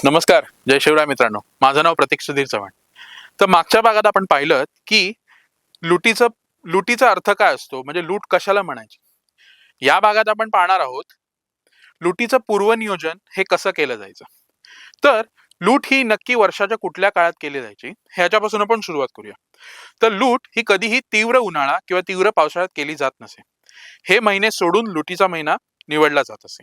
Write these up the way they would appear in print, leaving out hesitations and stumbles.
नमस्कार, जय शिवराय मित्रांनो. माझं नाव प्रतीक सुधीर चव्हाण. तर मागच्या भागात आपण पाहिलं की लुटीचं लुटीचा अर्थ काय असतो, म्हणजे लूट कशाला म्हणायची. या भागात आपण पाहणार आहोत लुटीचं पूर्वनियोजन हे कसं केलं जायचं. तर लूट ही नक्की वर्षाच्या कुठल्या काळात केली जायची ह्याच्यापासून आपण सुरुवात करूया. तर लूट ही कधीही तीव्र उन्हाळा किंवा तीव्र पावसाळ्यात केली जात नसे. हे महिने सोडून लुटीचा महिना निवडला जात असे.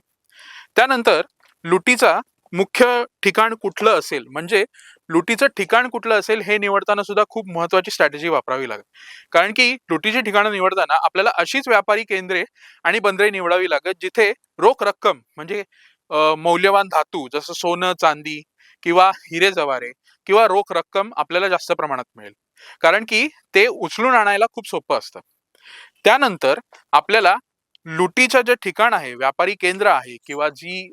त्यानंतर लुटीचा मुख्य ठिकाण कुठलं असेल, म्हणजे लुटीचं ठिकाण कुठलं असेल हे निवडताना सुद्धा खूप महत्वाची स्ट्रॅटेजी वापरावी लागेल. कारण की लुटीची ठिकाणं निवडताना आपल्याला अशीच व्यापारी केंद्रे आणि बंदरे निवडावी लागत जिथे रोख रक्कम म्हणजे मौल्यवान धातू जसं सोनं चांदी किंवा हिरे जवारे किंवा रोख रक्कम आपल्याला जास्त प्रमाणात मिळेल. कारण की ते उचलून आणायला खूप सोपं असतं. त्यानंतर आपल्याला लुटीचं जे ठिकाण आहे, व्यापारी केंद्र आहे किंवा जी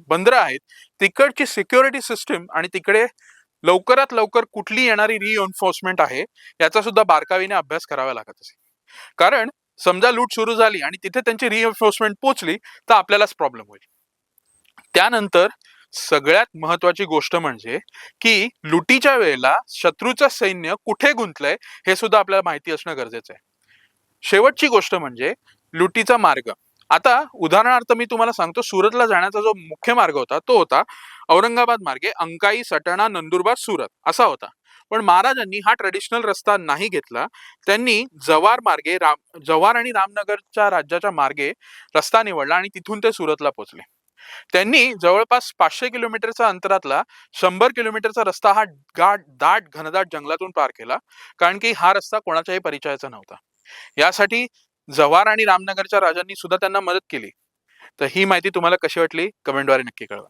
बंदरं आहेत, तिकडची सिक्युरिटी सिस्टीम आणि तिकडे लवकरात लवकर कुठली येणारी रिएन्फोर्समेंट आहे याचा सुद्धा बारकाईने अभ्यास करावा लागत असे. कारण समजा लूट सुरू झाली आणि तिथे त्यांची रिएन्फोर्समेंट पोहोचली तर आपल्यालाच प्रॉब्लेम होईल. त्यानंतर सगळ्यात महत्वाची गोष्ट म्हणजे की लुटीच्या वेळेला शत्रूचं सैन्य कुठे गुंतलंय हे सुद्धा आपल्याला माहिती असणं गरजेचं आहे. शेवटची गोष्ट म्हणजे लुटीचा मार्ग. आता उदाहरणार्थ मी तुम्हाला सांगतो, सुरतला जाण्याचा जो मुख्य मार्ग होता तो होता औरंगाबाद मार्गे अंकाई, सटाणा, नंदुरबार, सुरत असा होता. पण महाराजांनी हा ट्रेडिशनल रस्ता नाही घेतला. त्यांनी जव्हार आणि रामनगरच्या राज्याच्या मार्गे रस्ता निवडला आणि तिथून ते सुरतला पोहोचले. त्यांनी जवळपास 500 किलोमीटरचा अंतरातला 100 किलोमीटरचा रस्ता हा घनदाट जंगलातून पार केला. कारण की हा रस्ता कोणाच्याही परिचयाचा नव्हता. यासाठी जव्हार आणि रामनगरच्या राजांनी सुद्धा त्यांना मदत केली. तर ही माहिती तुम्हाला कशी वाटली कमेंटद्वारे नक्की कळवा.